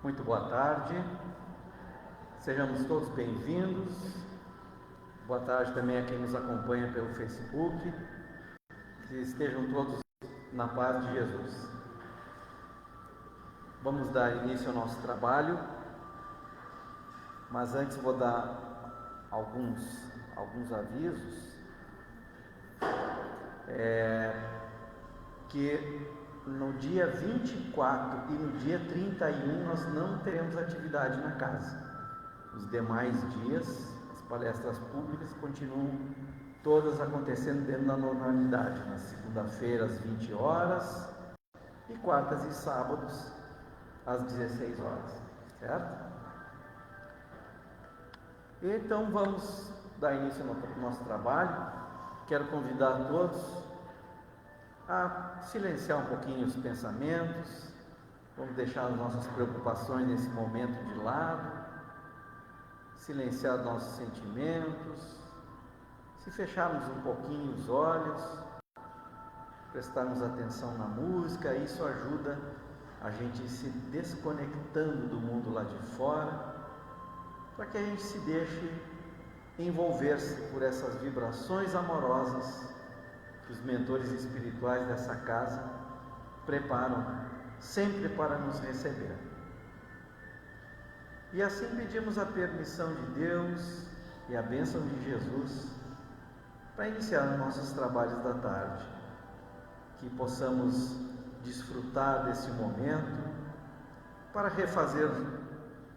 Muito boa tarde, sejamos todos bem-vindos. Boa tarde também a quem nos acompanha pelo Facebook. Que estejam todos na paz de Jesus. Vamos dar início ao nosso trabalho, mas antes vou dar alguns avisos. Que no dia 24 e no dia 31 nós não teremos atividade na casa. Os demais dias, as palestras públicas continuam todas acontecendo dentro da normalidade, na segunda-feira às 20 horas e quartas e sábados às 16 horas, certo? Então vamos dar início ao nosso trabalho. Quero convidar todos a silenciar um pouquinho os pensamentos. Vamos deixar as nossas preocupações nesse momento de lado, silenciar nossos sentimentos, se fecharmos um pouquinho os olhos, prestarmos atenção na música. Isso ajuda a gente ir se desconectando do mundo lá de fora, para que a gente se deixe envolver-se por essas vibrações amorosas que os mentores espirituais dessa casa preparam sempre para nos receber. E assim pedimos a permissão de Deus e a bênção de Jesus para iniciar nossos trabalhos da tarde, que possamos desfrutar desse momento para refazer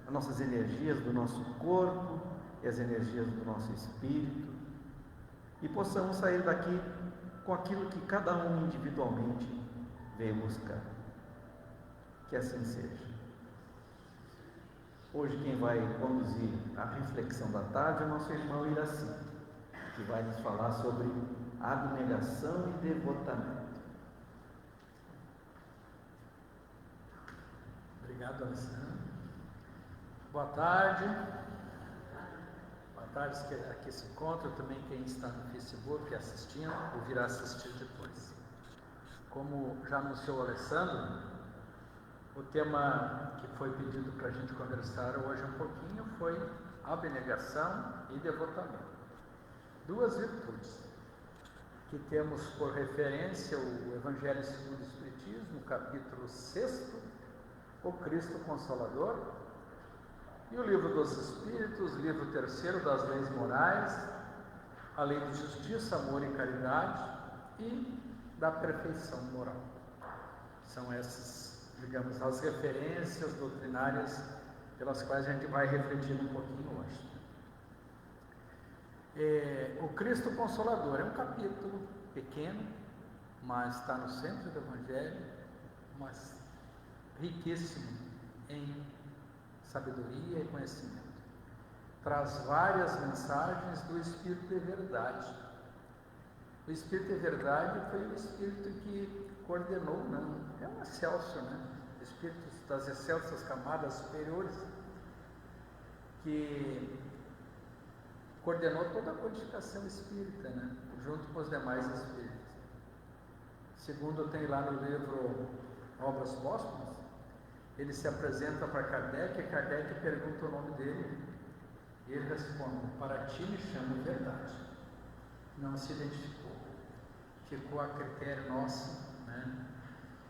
as nossas energias do nosso corpo e as energias do nosso espírito, e possamos sair daqui com aquilo que cada um individualmente veio buscar. Que assim seja. Hoje quem vai conduzir a reflexão da tarde é o nosso irmão Iraci, que vai nos falar sobre abnegação e devotamento. Obrigado, Alessandro. Boa tarde. Boa tarde que aqui se encontra, também quem está no Facebook assistindo ou virá assistir depois. Como já anunciou o Alessandro, o tema que foi pedido para a gente conversar hoje um pouquinho foi abnegação e devotamento. Duas virtudes que temos por referência o Evangelho segundo o Espiritismo, capítulo 6, o Cristo Consolador, e o Livro dos Espíritos, livro 3 das Leis Morais, a lei de justiça, amor e caridade, e da perfeição moral. São essas, digamos, as referências doutrinárias pelas quais a gente vai refletir um pouquinho hoje. O Cristo Consolador é um capítulo pequeno, mas está no centro do Evangelho, mas riquíssimo em sabedoria e conhecimento. Traz várias mensagens do Espírito de Verdade. O Espírito de Verdade foi o Espírito que coordenou, é um excelso, Espíritos das excelsas camadas superiores, que coordenou toda a codificação espírita, junto com os demais espíritos. Segundo tem lá no livro Obras Póstumas, ele se apresenta para Kardec, e Kardec pergunta o nome dele, e ele responde: para ti me chamo Verdade. Não se identificou, ficou a critério nosso,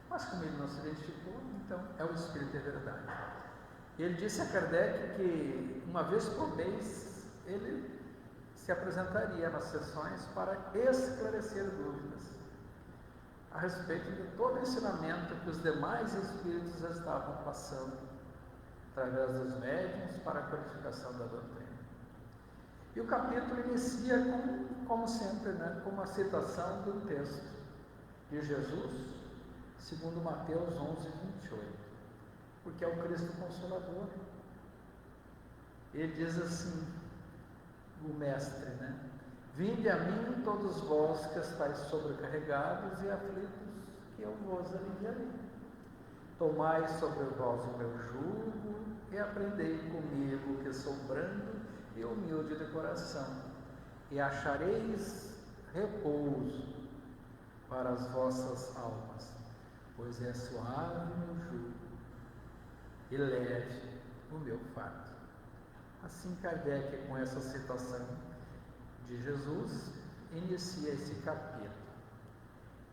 mas como ele não se identificou, então é o Espírito de Verdade. E ele disse a Kardec que uma vez por mês ele se apresentaria nas sessões para esclarecer dúvidas a respeito de todo o ensinamento que os demais espíritos estavam passando através dos médiuns para a codificação da doutrina. E o capítulo inicia como sempre, com uma citação do texto de Jesus, segundo Mateus 11:28, porque é o Cristo Consolador. Ele diz assim, o mestre, vinde a mim todos vós que estáis sobrecarregados e aflitos, que eu vos aliviarei. Tomai sobre vós o meu jugo e aprendei comigo, que sou brando e humilde de coração, e achareis repouso para as vossas almas, pois é suave o meu jugo e leve o meu fardo. Assim Kardec, com essa citação de Jesus, inicia esse capítulo.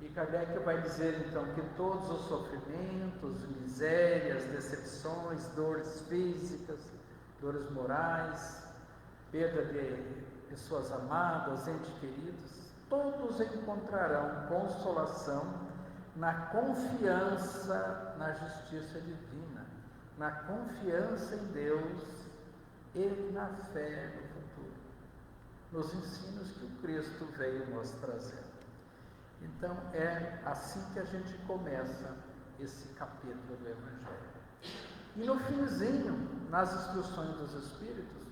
E Kardec vai dizer então que todos os sofrimentos, misérias, decepções, dores físicas, dores morais, perda de pessoas amadas, entes queridos, todos encontrarão consolação na confiança na justiça divina, na confiança em Deus e na fé no futuro, nos ensinos que o Cristo veio nos trazer. Então é assim que a gente começa esse capítulo do Evangelho. E no finzinho, nas instruções dos Espíritos,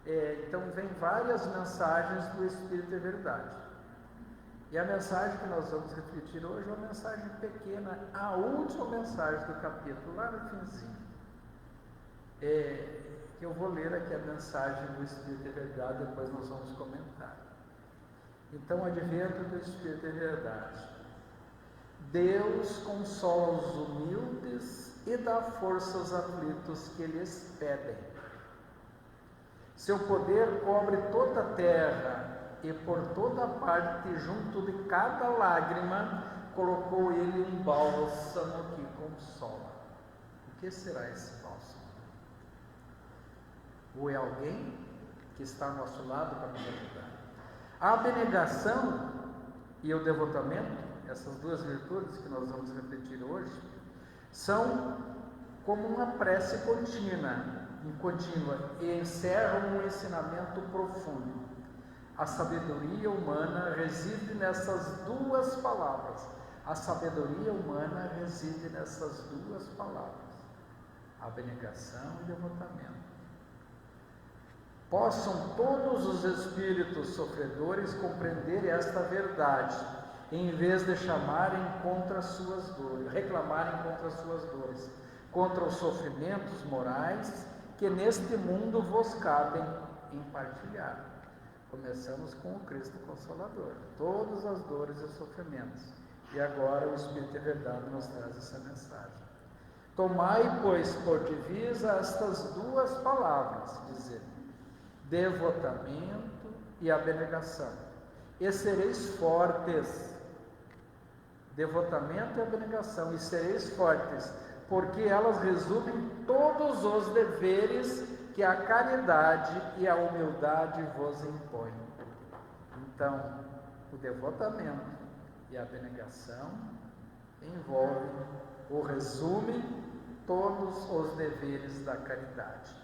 então vem várias mensagens do Espírito e Verdade. E a mensagem que nós vamos refletir hoje é uma mensagem pequena, a última mensagem do capítulo, lá no finzinho. Que eu vou ler aqui a mensagem do Espírito e Verdade, depois nós vamos comentar. Então, advento do Espírito e Verdade. Deus consola os humildes e dá força aos aflitos que lhes pedem. Seu poder cobre toda a terra e por toda parte, junto de cada lágrima, colocou ele um bálsamo que consola. O que será esse bálsamo? Ou é alguém que está ao nosso lado para nos ajudar? A abnegação e o devotamento, essas duas virtudes que nós vamos refletir hoje, são como uma prece contínua e encerram um ensinamento profundo. A sabedoria humana reside nessas duas palavras. A sabedoria humana reside nessas duas palavras: abnegação e devotamento. Possam todos os espíritos sofredores compreender esta verdade, em vez de chamarem contra suas dores, reclamarem contra suas dores, contra os sofrimentos morais que neste mundo vos cabem em partilhar. Começamos com o Cristo Consolador, todas as dores e sofrimentos. E agora o Espírito e Verdade nos traz essa mensagem. Tomai, pois, por divisa estas duas palavras, dizer, devotamento e abnegação, e sereis fortes. Devotamento e abnegação, e sereis fortes, porque elas resumem todos os deveres que a caridade e a humildade vos impõem. Então, o devotamento e a abnegação envolvem ou resumem todos os deveres da caridade.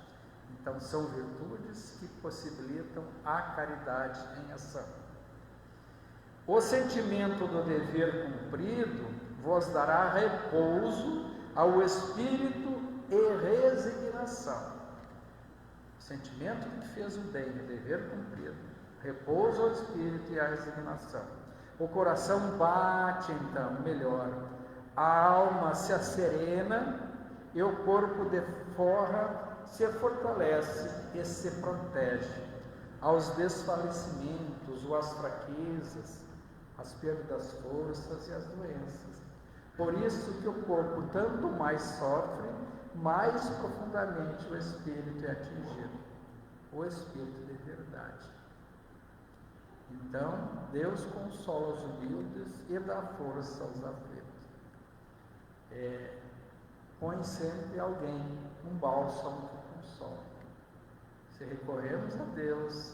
Então, são virtudes que possibilitam a caridade em ação. O sentimento do dever cumprido vos dará repouso ao espírito e resignação. O sentimento que fez o bem, o dever cumprido, repouso ao espírito e à resignação. O coração bate, então, melhor. A alma se asserena e o corpo de forra se fortalece e se protege aos desfalecimentos ou às fraquezas, às perdas das forças e às doenças. Por isso que o corpo tanto mais sofre, mais profundamente o espírito é atingido, o espírito de verdade. Então, Deus consola os humildes e dá força aos aflitos. Põe sempre alguém, um bálsamo que consola. Se recorrermos a Deus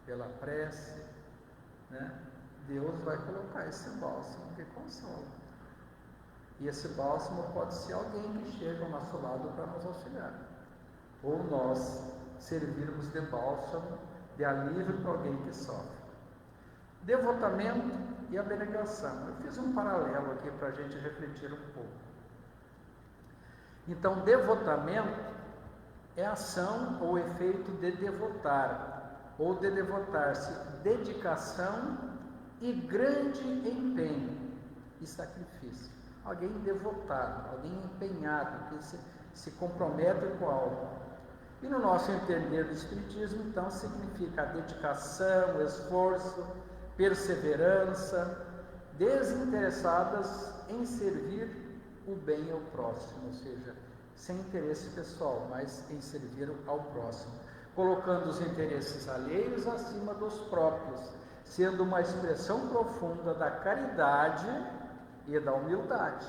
pela prece, Deus vai colocar esse bálsamo que consola. E esse bálsamo pode ser alguém que chega ao nosso lado para nos auxiliar, ou nós servirmos de bálsamo, de alívio para alguém que sofre. Devotamento e abnegação. Eu fiz um paralelo aqui para a gente refletir um pouco. Então, devotamento é ação ou efeito de devotar, ou de devotar-se, dedicação e grande empenho e sacrifício. Alguém devotado, alguém empenhado, que se compromete com algo. E no nosso entender do Espiritismo, então, significa a dedicação, esforço, perseverança, desinteressadas em servir o bem ao próximo, ou seja, sem interesse pessoal, mas em servir ao próximo, colocando os interesses alheios acima dos próprios, sendo uma expressão profunda da caridade e da humildade,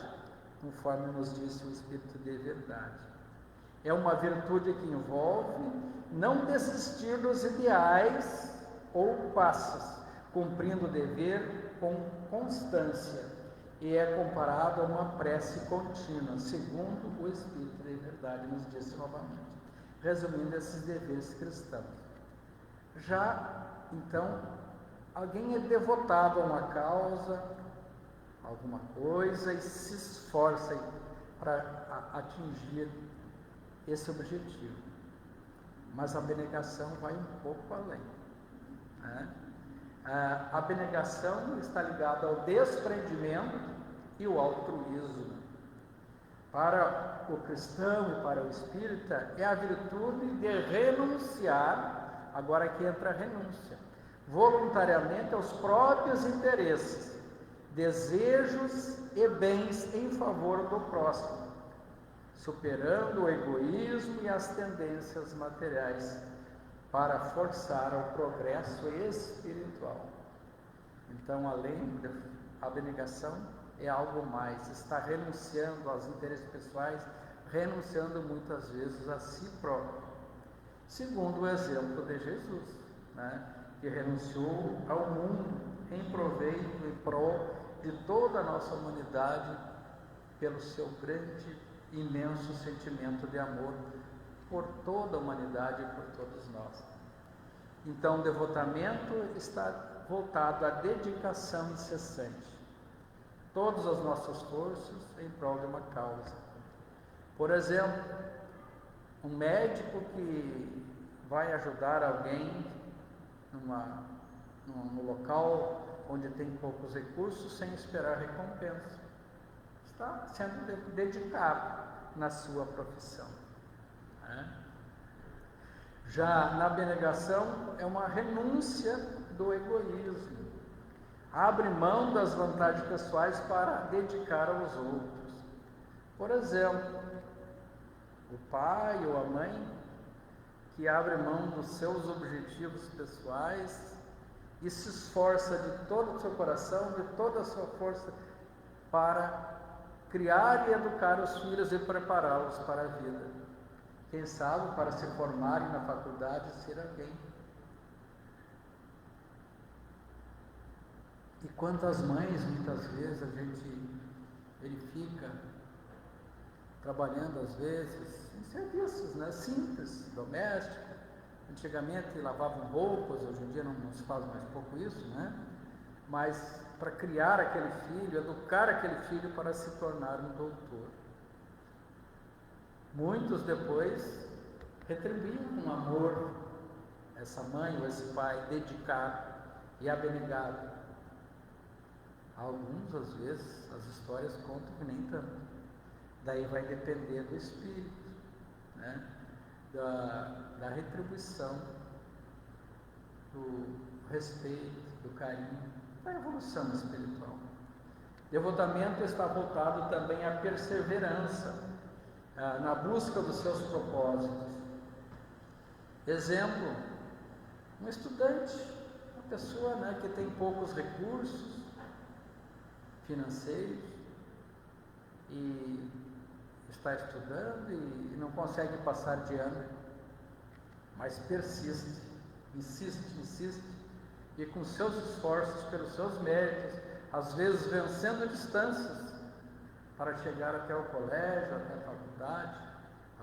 conforme nos disse o Espírito de verdade. É uma virtude que envolve não desistir dos ideais ou passos, cumprindo o dever com constância, e é comparado a uma prece contínua, segundo o Espírito de verdade nos disse novamente, resumindo esses deveres cristãos. Já, então, alguém é devotado a uma causa, alguma coisa, e se esforça para atingir esse objetivo. Mas a abnegação vai um pouco além, né? A abnegação está ligada ao desprendimento e o altruísmo. Para o cristão e para o espírita, é a virtude de renunciar, agora que entra a renúncia, voluntariamente aos próprios interesses, desejos e bens em favor do próximo, superando o egoísmo e as tendências materiais, para forçar o progresso espiritual. Então, além da abnegação, é algo mais, está renunciando aos interesses pessoais, renunciando muitas vezes a si próprio, segundo o exemplo de Jesus, né, que renunciou ao mundo em proveito e prol de toda a nossa humanidade, pelo seu grande, imenso sentimento de amor por toda a humanidade e por todos nós. Então, o devotamento está voltado à dedicação incessante, todas as nossas forças em prol de uma causa. Por exemplo, um médico que vai ajudar alguém num local onde tem poucos recursos sem esperar recompensa, está sendo dedicado na sua profissão. Já na abnegação é uma renúncia do egoísmo, abre mão das vantagens pessoais para dedicar aos outros. Por exemplo, o pai ou a mãe que abre mão dos seus objetivos pessoais e se esforça de todo o seu coração, de toda a sua força para criar e educar os filhos e prepará-los para a vida. Quem sabe para se formarem na faculdade e ser alguém. E quantas mães, muitas vezes, a gente verifica trabalhando, às vezes, em serviços, né, simples, domésticos. Antigamente lavavam roupas, hoje em dia não se faz mais pouco isso, né? Mas para criar aquele filho, educar aquele filho para se tornar um doutor. Muitos depois retribuíam com amor essa mãe ou esse pai dedicado e abnegado. Alguns, às vezes, as histórias contam que nem tanto. Daí vai depender do espírito, né? Da retribuição, do respeito, do carinho, da evolução espiritual. Devotamento está voltado também à perseverança, na busca dos seus propósitos. Exemplo, um estudante, uma pessoa, né, que tem poucos recursos financeiros e está estudando e não consegue passar de ano, mas persiste, insiste, e com seus esforços, pelos seus méritos, às vezes vencendo distâncias, para chegar até o colégio, até a faculdade,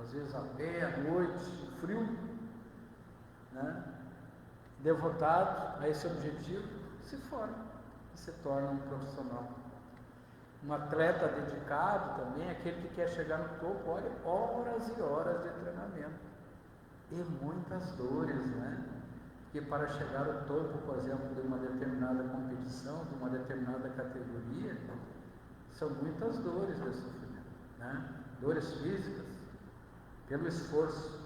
às vezes a pé, à noite, frio, né? Devotado a esse objetivo, se forma e se torna um profissional. Um atleta dedicado também, aquele que quer chegar no topo, olha, horas e horas de treinamento e muitas dores, né? Porque para chegar ao topo, por exemplo, de uma determinada competição, de uma determinada categoria, são muitas dores de sofrimento, né? Dores físicas, pelo esforço.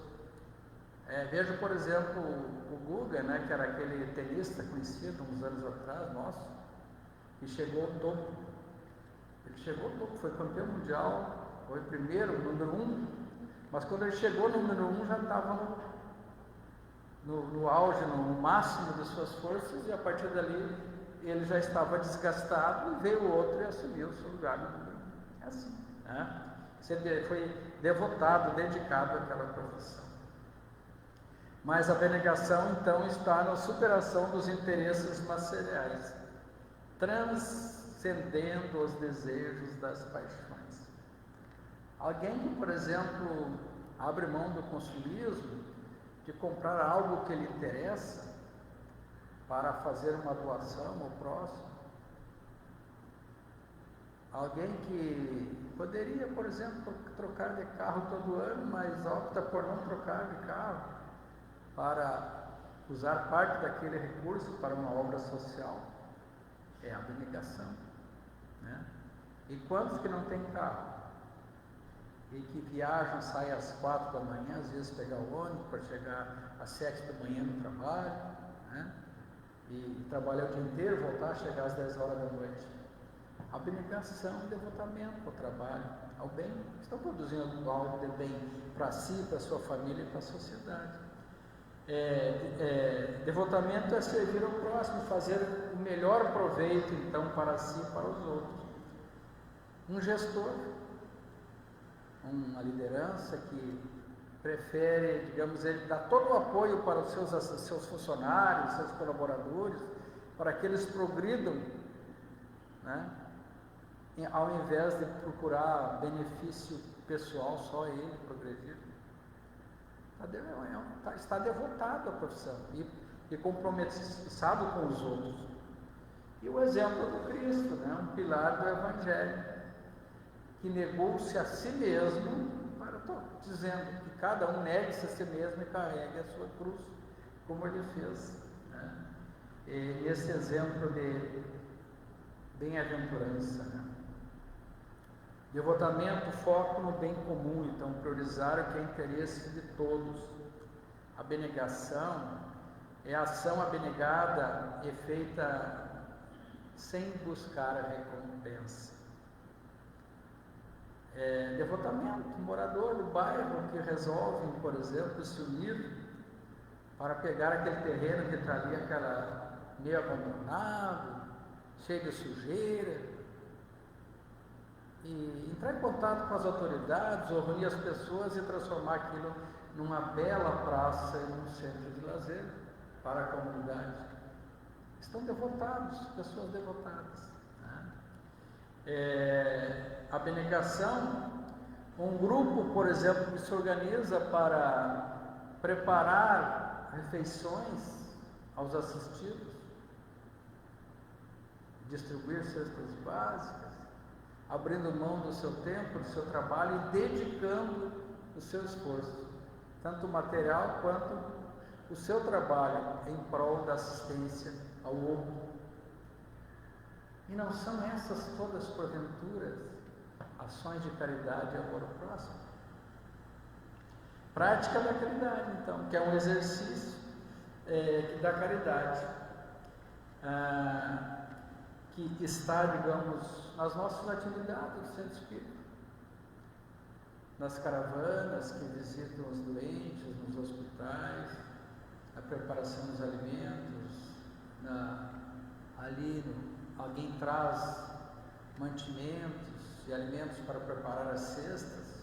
Veja, por exemplo, o Guga, né, que era aquele tenista conhecido uns anos atrás, nosso, que chegou ao topo. Ele chegou ao topo, foi campeão mundial, foi primeiro, número 1 Mas quando ele chegou no número 1, já estava no auge, no máximo de suas forças, e a partir dali ele já estava desgastado e veio o outro e assumiu o seu lugar no número 1. É assim, né? Você foi devotado, dedicado àquela profissão. Mas a abnegação, então, está na superação dos interesses materiais, transcendendo os desejos das paixões. Alguém que, por exemplo, abre mão do consumismo, de comprar algo que lhe interessa, para fazer uma doação ao próximo. Alguém que poderia, por exemplo, trocar de carro todo ano, mas opta por não trocar de carro, para usar parte daquele recurso para uma obra social. É a abnegação, né? E quantos que não têm carro? E que viajam, saem às 4 da manhã, às vezes pegar o ônibus para chegar às 7 da manhã no trabalho, né? E trabalhar o dia inteiro, voltar, chegar às 10 horas da noite. Abnegação e devotamento ao trabalho, ao bem. Estão produzindo algo de bem para si, para a sua família e para a sociedade. Devotamento é servir ao próximo, fazer o melhor proveito, então, para si e para os outros. Um gestor, uma liderança que prefere, digamos, ele dá todo o apoio para os seus funcionários, seus colaboradores, para que eles progridam, né? Ao invés de procurar benefício pessoal, só ele progredir. Está devotado à profissão e compromissado com os outros. E o exemplo do Cristo, né? Um pilar do Evangelho, que negou-se a si mesmo, dizendo que cada um negue-se a si mesmo e carregue a sua cruz, como ele fez, né? E esse exemplo de bem-aventurança, né? Devotamento, foco no bem comum, então priorizar o que é interesse de todos. Abnegação é a ação abnegada e feita sem buscar a recompensa. Devotamento, morador do bairro que resolvem, por exemplo, se unir para pegar aquele terreno que está ali, meio abandonado, cheio de sujeira, e entrar em contato com as autoridades, ou reunir as pessoas e transformar aquilo numa bela praça e num centro de lazer para a comunidade. Estão devotados, pessoas devotadas, né? Abnegação, um grupo, por exemplo, que se organiza para preparar refeições aos assistidos, distribuir cestas básicas, abrindo mão do seu tempo, do seu trabalho e dedicando o seu esforço, tanto material quanto o seu trabalho em prol da assistência ao outro. E não são essas todas, porventura, ações de caridade e amor ao próximo? Prática da caridade, então, que é um exercício da caridade, que está, digamos, nas nossas atividades do Centro Espírita, nas caravanas que visitam os doentes, nos hospitais, na preparação dos alimentos, alguém traz mantimentos e alimentos para preparar as cestas,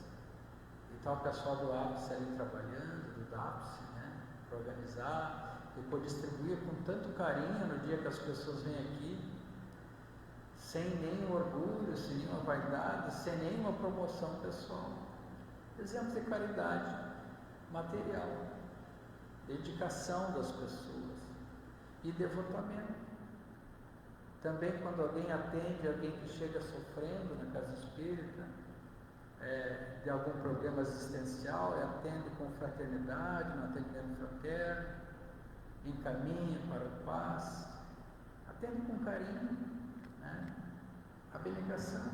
e está o pessoal do ápice ali trabalhando, do DAPSE, né, para organizar, depois distribuir com tanto carinho no dia que as pessoas vêm aqui, sem nenhum orgulho, sem nenhuma vaidade, sem nenhuma promoção pessoal. Exemplo de caridade material, dedicação das pessoas e devotamento. Também quando alguém atende alguém que chega sofrendo na casa espírita, de algum problema existencial, atende com fraternidade, no atendimento fraterno, encaminha para o paz, atende com carinho, né? Abnegação.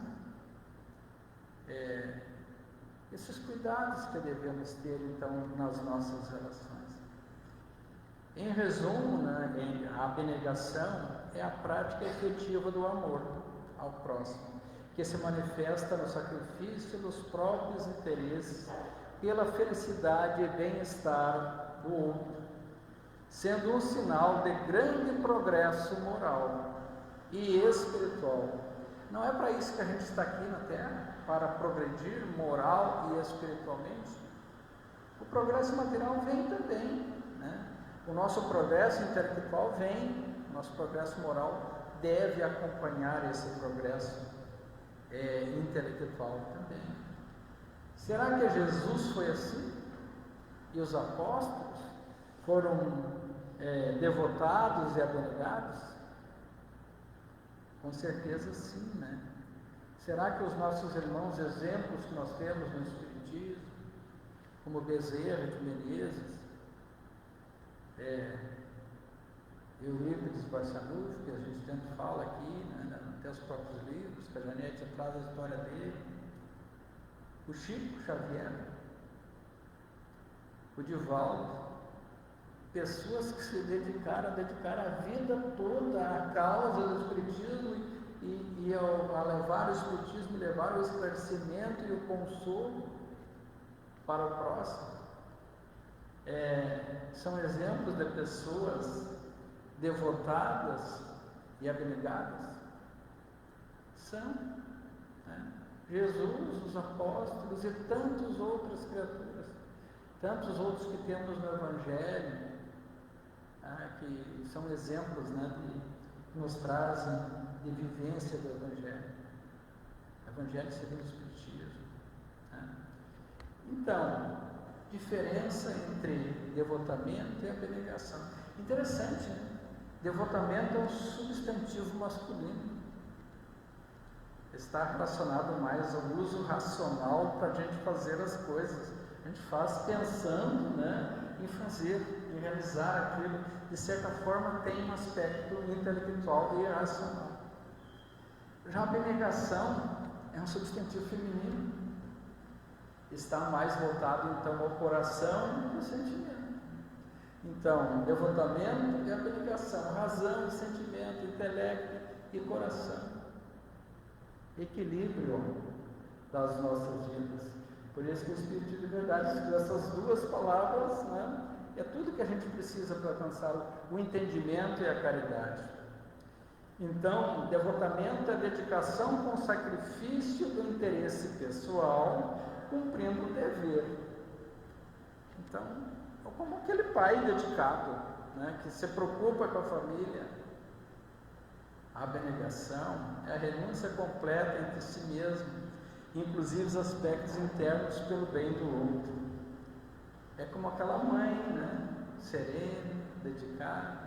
Esses cuidados que devemos ter, então, nas nossas relações. Em resumo, né, a abnegação é a prática efetiva do amor ao próximo, que se manifesta no sacrifício dos próprios interesses pela felicidade e bem-estar do outro, sendo um sinal de grande progresso moral e espiritual. Não é para isso que a gente está aqui na Terra, para progredir moral e espiritualmente. O progresso material vem também, né? O nosso progresso intelectual vem, o nosso progresso moral deve acompanhar esse progresso intelectual também. Será que Jesus foi assim? E os apóstolos foram devotados e abnegados? Com certeza sim, né? Será que os nossos irmãos, exemplos que nós temos no Espiritismo, como Bezerra de Menezes, Eurípides Barçanufo, que a gente tanto fala aqui, né, até os próprios livros, que a Janete traz a história dele, o Chico Xavier, o Divaldo, pessoas que se dedicaram a vida toda à causa do Espiritismo e a levar o Espiritismo, levar o esclarecimento e o consolo para o próximo. São exemplos de pessoas devotadas e abnegadas? São, né? Jesus, os apóstolos e tantas outras criaturas, tantos outros que temos no Evangelho, que são exemplos, né, que nos trazem de vivência do Evangelho. Evangelho segundo o Espiritismo. Né? Então, diferença entre devotamento e abnegação. Interessante, né? Devotamento é um substantivo masculino. Está relacionado mais ao uso racional para a gente fazer as coisas. A gente faz pensando, né, em fazer, em realizar aquilo. De certa forma tem um aspecto intelectual e racional. Já a abnegação é um substantivo feminino. Está mais voltado então ao coração e ao sentimento. Então, devotamento e abnegação, razão e sentimento, intelecto e coração. Equilíbrio das nossas vidas. Por isso que o Espírito de Verdade escreveu essas duas palavras, né? É tudo que a gente precisa para alcançar o entendimento e a caridade. Então, devotamento é dedicação com sacrifício do interesse pessoal, cumprindo o dever. Então, é como aquele pai dedicado, né, que se preocupa com a família. A abnegação é a renúncia completa entre si mesmo, inclusive os aspectos internos pelo bem do outro. É como aquela mãe, né, serena, dedicada,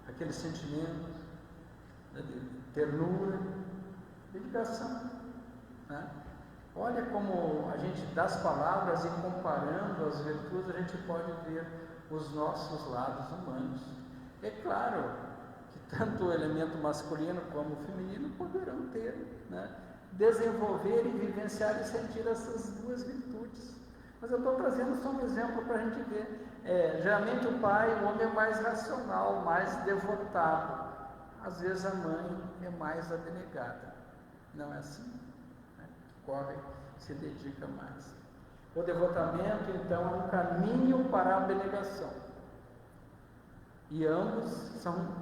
aquele sentimento, né, de ternura, dedicação, né? Olha como a gente, das palavras e comparando as virtudes, a gente pode ver os nossos lados humanos. É claro que tanto o elemento masculino como o feminino poderão ter, né, desenvolver e vivenciar e sentir essas duas virtudes. Mas eu estou trazendo só um exemplo para a gente ver. Geralmente o pai, o homem é mais racional, mais devotado. Às vezes a mãe é mais abnegada. Não é assim? Corre, se dedica mais. O devotamento, então, é um caminho para a abnegação. E ambos são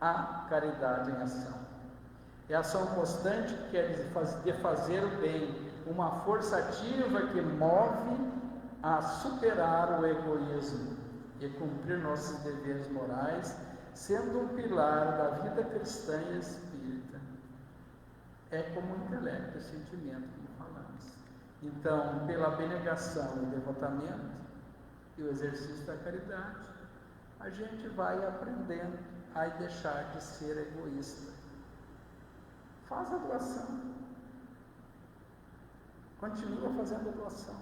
a caridade em ação. É a ação constante que quer dizer de fazer o bem, uma força ativa que move a superar o egoísmo e cumprir nossos deveres morais, sendo um pilar da vida cristã e espírita. É como o intelecto e sentimento, como falamos. Então, pela abnegação e devotamento e o exercício da caridade, a gente vai aprendendo a deixar de ser egoísta. Faz a doação. Continua fazendo a doação.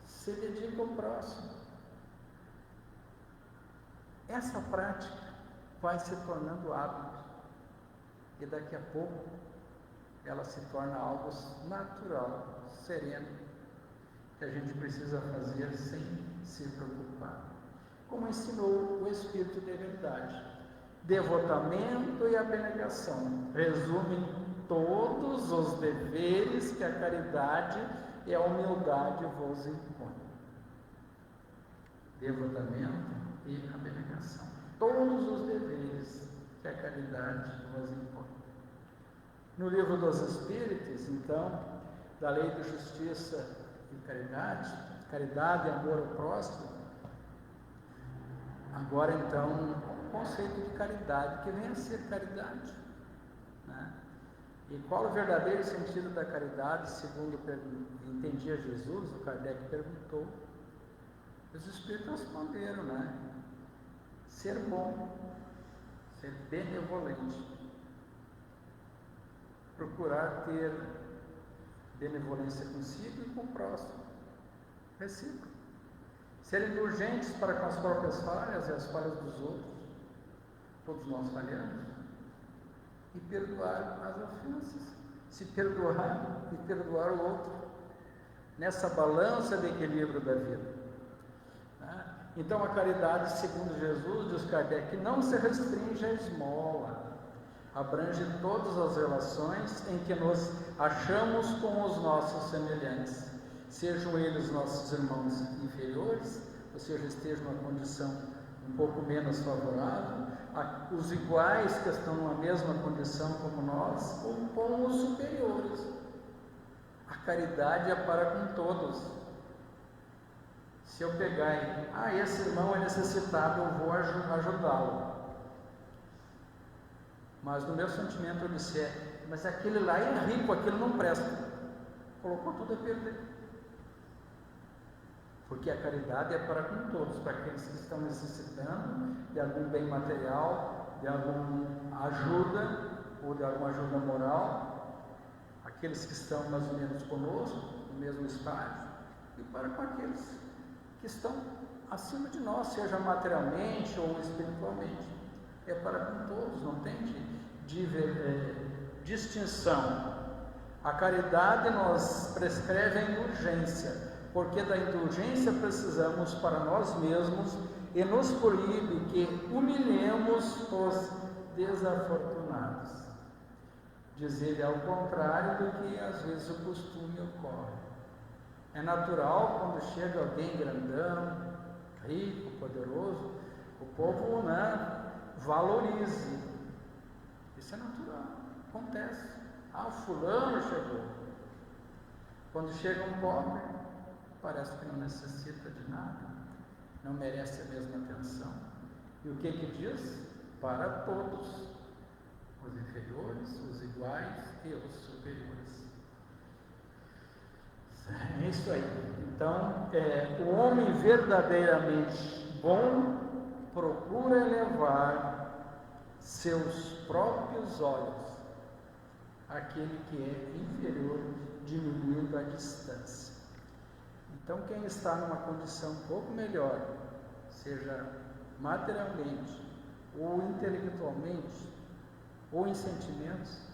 Se dedica ao próximo. Essa prática vai se tornando hábito. E daqui a pouco ela se torna algo natural, sereno, que a gente precisa fazer sem se preocupar. Como ensinou o Espírito de Verdade. Devotamento e abnegação resumem todos os deveres que a caridade e a humildade vos impõe. Devotamento e abnegação. Todos os deveres que a caridade vos impõe. No livro dos Espíritos, então, da lei de justiça e caridade, caridade e amor ao próximo, agora então, o conceito de caridade, que vem a ser caridade, né? E qual o verdadeiro sentido da caridade, segundo entendia Jesus? O Kardec perguntou. Os Espíritos responderam, né? Ser bom, ser benevolente, procurar ter benevolência consigo e com o próximo, recíproco. Ser indulgentes para com as próprias falhas e as falhas dos outros, todos nós falhamos, e perdoar as ofensas, se perdoar e perdoar o outro, nessa balança de equilíbrio da vida. Então a caridade, segundo Jesus, diz Kardec, não se restringe à esmola, abrange todas as relações em que nos achamos com os nossos semelhantes, sejam eles nossos irmãos inferiores, ou seja, estejam numa condição um pouco menos favorável, os iguais que estão numa mesma condição como nós, ou com os superiores. A caridade é para com todos. Se eu pegar e, esse irmão é necessitado, eu vou ajudá-lo. Mas no meu sentimento eu disser, mas aquele lá é rico, aquele não presta. Colocou tudo a perder. Porque a caridade é para com todos, para aqueles que estão necessitando de algum bem material, de alguma ajuda, ou de alguma ajuda moral, aqueles que estão mais ou menos conosco, no mesmo estágio, e para com aqueles que estão acima de nós, seja materialmente ou espiritualmente. É para com todos, não tem distinção. A caridade nos prescreve a indulgência, porque da indulgência precisamos para nós mesmos e nos proíbe que humilhemos os desafortunados. Diz ele ao contrário do que às vezes o costume ocorre. É natural quando chega alguém grandão, rico, poderoso, o povo, valorize. Isso é natural, acontece. O fulano chegou. Quando chega um pobre, parece que não necessita de nada, não merece a mesma atenção. E o que diz? Para todos, os inferiores, os iguais e os superiores. É isso aí. Então, o homem verdadeiramente bom procura elevar seus próprios olhos àquele que é inferior, diminuindo a distância. Então, quem está numa condição um pouco melhor, seja materialmente, ou intelectualmente, ou em sentimentos,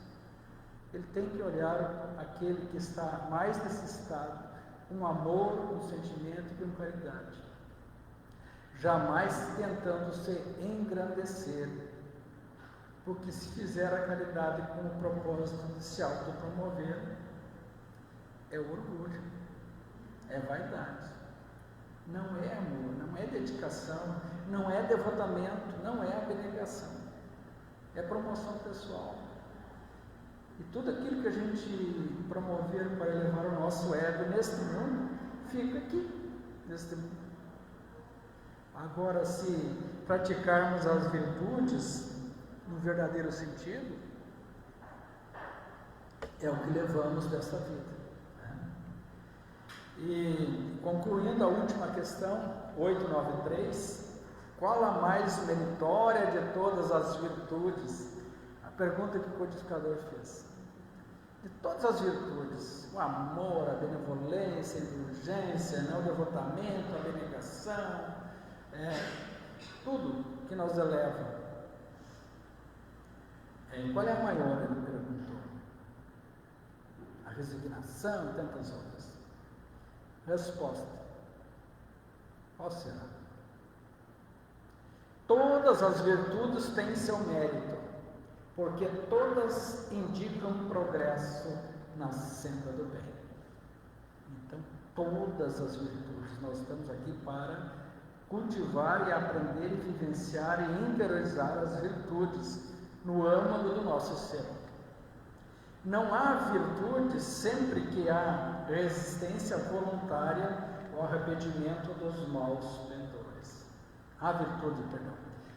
ele tem que olhar aquele que está mais necessitado com amor, com sentimento e com caridade. Jamais tentando se engrandecer, porque se fizer a caridade com o propósito de se autopromover, é orgulho, é vaidade. Não é amor, não é dedicação, não é devotamento, não é abnegação. É promoção pessoal. E tudo aquilo que a gente promover para elevar o nosso ego neste mundo, fica aqui, neste mundo. Agora, se praticarmos as virtudes no verdadeiro sentido, é o que levamos desta vida. E concluindo a última questão, 893, qual a mais meritória de todas as virtudes? A pergunta que o codificador fez. De todas as virtudes, o amor, a benevolência, a indulgência, o devotamento, a abnegação, tudo que nos eleva. Qual é a maior? Ele perguntou. A resignação e tantas outras. Resposta: qual será? Todas as virtudes têm seu mérito, porque todas indicam progresso na senda do bem. Então, todas as virtudes, nós estamos aqui para cultivar e aprender e vivenciar e interiorizar as virtudes no âmago do nosso ser. Não há virtude sempre que há resistência voluntária ao arrependimento dos maus pendores. Há virtude, perdão.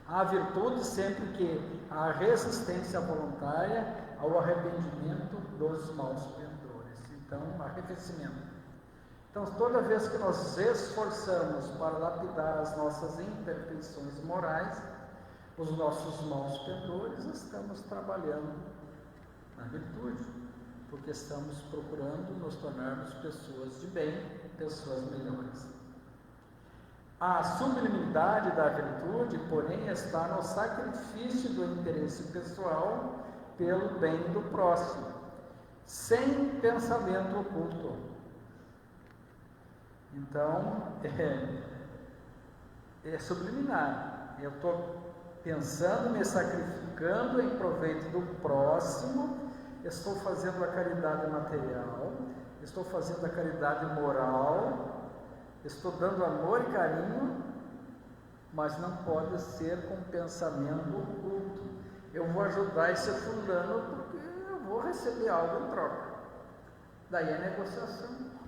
Há virtude sempre que há resistência voluntária ao arrependimento dos maus pendores. Então, arrependimento. Então, toda vez que nós esforçamos para lapidar as nossas imperfeições morais, os nossos maus pendores, estamos trabalhando na virtude, porque estamos procurando nos tornarmos pessoas de bem, pessoas melhores. A sublimidade da virtude, porém, está no sacrifício do interesse pessoal pelo bem do próximo, sem pensamento oculto. Então, é subliminar. Eu estou pensando, me sacrificando em proveito do próximo, estou fazendo a caridade material, estou fazendo a caridade moral, estou dando amor e carinho, mas não pode ser com pensamento oculto. Eu vou ajudar esse fulano porque eu vou receber algo em troca. Daí é negociação.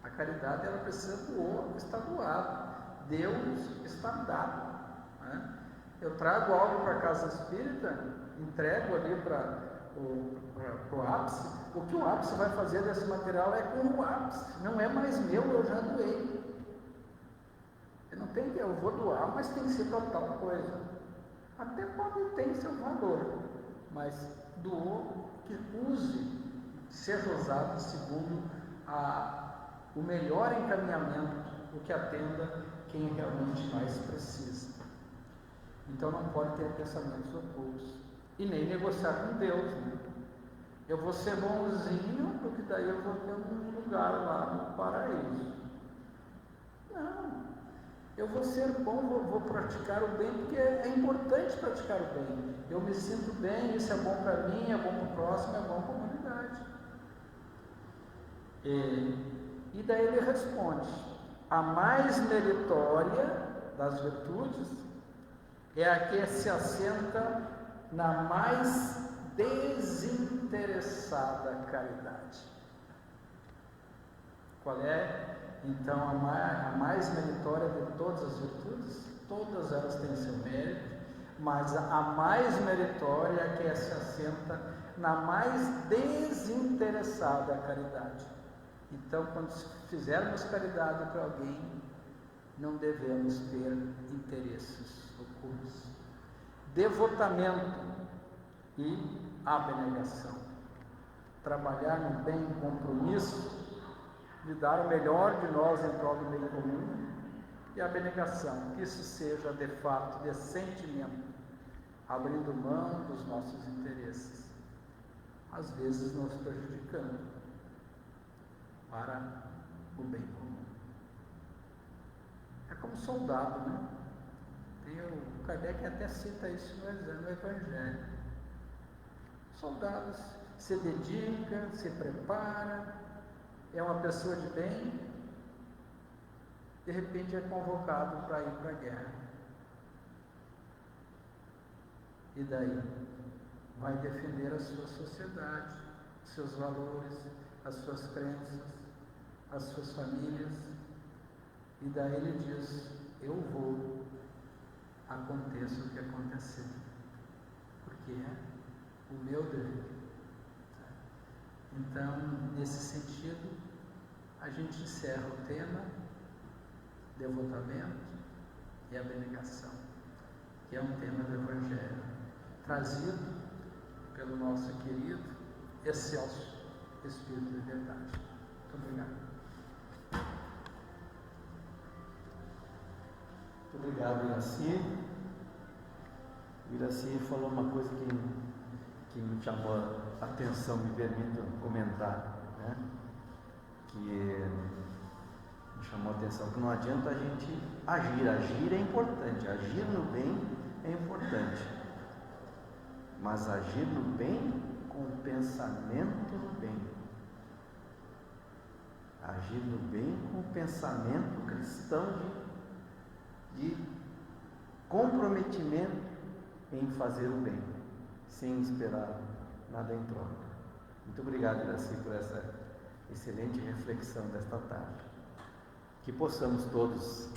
A caridade, ela precisa do outro, está doado. Deus está dado. Né? Eu trago algo para a casa espírita, entrego ali para o ápice. O que o ápice vai fazer desse material é com o ápice, não é mais meu, eu já doei. Eu vou doar, mas tem que ser para tal coisa. Até pode ter seu valor, mas doou, que use, seja usado segundo o melhor encaminhamento, o que atenda quem realmente mais precisa. Então não pode ter pensamentos ocultos e nem negociar com Deus, né? Eu vou ser bonzinho porque daí eu vou ter um lugar lá no paraíso. Não, eu vou ser bom, vou praticar o bem porque é importante praticar o bem. Eu me sinto bem, isso é bom para mim, é bom para o próximo, é bom para a comunidade. E daí ele responde: a mais meritória das virtudes é a que se assenta na mais desinteressada caridade. Qual é, então, a mais meritória de todas as virtudes? Todas elas têm seu mérito, mas a mais meritória é a que se assenta na mais desinteressada caridade. Então, quando fizermos caridade para alguém, não devemos ter interesses ocultos. Devotamento e abnegação. Trabalhar no bem, compromisso, de dar o melhor de nós em prol do bem comum, e abnegação, que isso seja de fato, de sentimento, abrindo mão dos nossos interesses, às vezes nos prejudicando para o bem comum. É como soldado, né? O Kardec até cita isso no Evangelho. Soldado se dedica, se prepara, é uma pessoa de bem, de repente é convocado para ir para a guerra. E daí? Vai defender a sua sociedade, os seus valores, as suas crenças, as suas famílias. E daí ele diz: eu vou, aconteça o que acontecer, porque é o meu dever. Então, nesse sentido, a gente encerra o tema devotamento e abnegação, que é um tema do Evangelho, trazido pelo nosso querido excelso Espírito de Verdade. Muito obrigado. Muito obrigado, Iraci. O Iraci falou uma coisa que me chamou a atenção, me permito comentar, né? Que me chamou a atenção, que não adianta a gente agir é importante, agir no bem é importante, mas agir no bem com pensamento no bem. agir no bem com o pensamento cristão de comprometimento em fazer o bem, sem esperar nada em troca. Muito obrigado, Iraci, por essa excelente reflexão desta tarde. Que possamos todos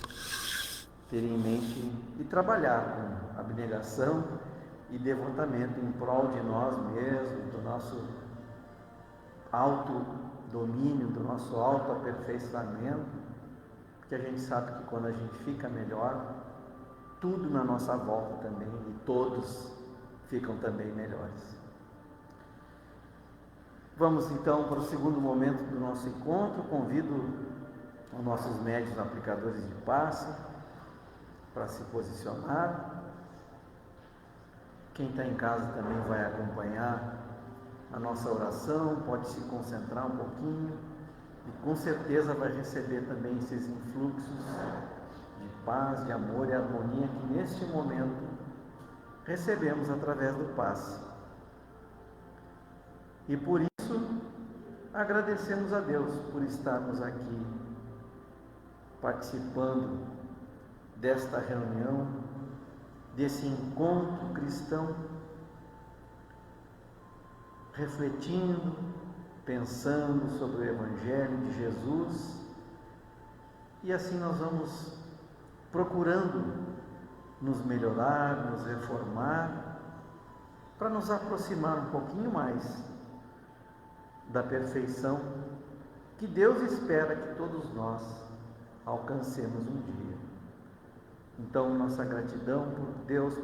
ter em mente e trabalhar com abnegação e devotamento em prol de nós mesmos, do nosso autodomínio, do nosso autoaperfeiçoamento, porque a gente sabe que quando a gente fica melhor, tudo na nossa volta também, e todos ficam também melhores. Vamos então para o segundo momento do nosso encontro. Convido os nossos médios aplicadores de passe para se posicionar. Quem está em casa também vai acompanhar a nossa oração, pode se concentrar um pouquinho e com certeza vai receber também esses influxos de paz, de amor e harmonia que neste momento recebemos através do passe. E por isso agradecemos a Deus por estarmos aqui participando desta reunião, desse encontro cristão, refletindo, pensando sobre o Evangelho de Jesus, e assim nós vamos procurando nos melhorar, nos reformar, para nos aproximar um pouquinho mais da perfeição que Deus espera que todos nós alcancemos um dia. Então, nossa gratidão por Deus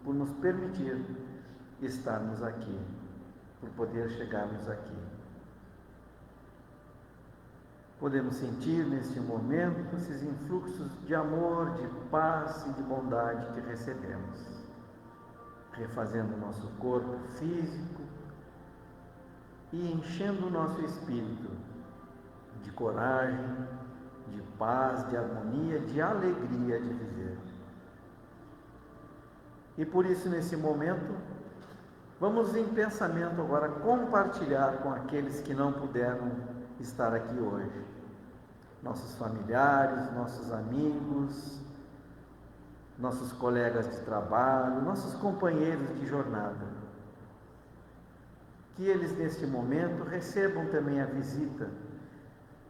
por nos permitir estarmos aqui, por poder chegarmos aqui. Podemos sentir neste momento esses influxos de amor, de paz e de bondade que recebemos, refazendo o nosso corpo físico e enchendo o nosso espírito de coragem, de paz, de harmonia, de alegria de viver. E por isso, nesse momento, vamos em pensamento agora compartilhar com aqueles que não puderam estar aqui hoje, nossos familiares, nossos amigos, nossos colegas de trabalho, nossos companheiros de jornada. Que eles neste momento recebam também a visita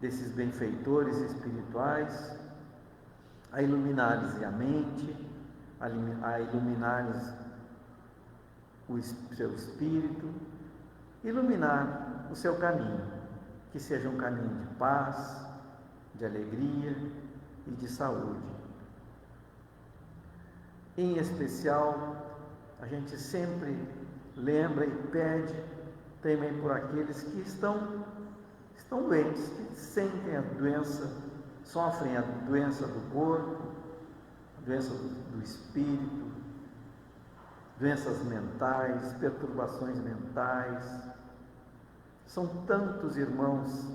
desses benfeitores espirituais, a iluminar-lhes a mente, a iluminar-lhes o seu espírito, iluminar o seu caminho, que seja um caminho de paz, de alegria e de saúde. Em especial, a gente sempre lembra e pede também por aqueles que estão doentes, que sentem a doença, sofrem a doença do corpo, a doença do espírito, doenças mentais, perturbações mentais. São tantos irmãos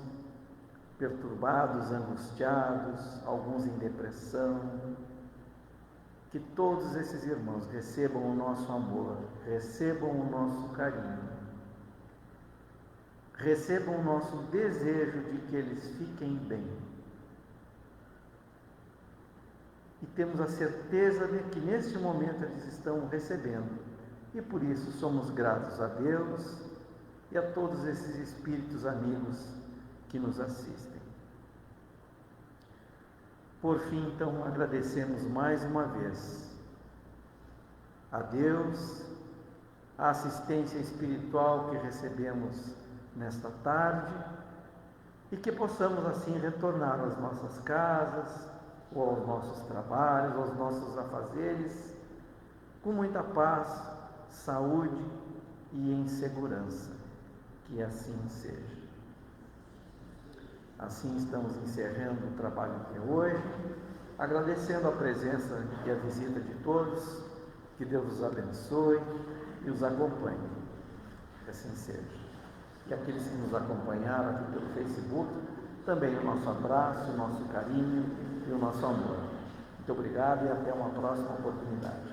perturbados, angustiados, alguns em depressão. Que todos esses irmãos recebam o nosso amor, recebam o nosso carinho, recebam o nosso desejo de que eles fiquem bem. E temos a certeza de que neste momento eles estão recebendo. E por isso somos gratos a Deus e a todos esses espíritos amigos que nos assistem. Por fim, então, agradecemos mais uma vez a Deus, a assistência espiritual que recebemos nesta tarde, e que possamos assim retornar às nossas casas, ou aos nossos trabalhos, aos nossos afazeres, com muita paz, saúde e em segurança. Que assim seja. Assim estamos encerrando o trabalho de hoje, agradecendo a presença e a visita de todos. Que Deus os abençoe e os acompanhe. Que assim seja. E aqueles que nos acompanharam aqui pelo Facebook, também o nosso abraço, o nosso carinho e o nosso amor. Muito obrigado e até uma próxima oportunidade.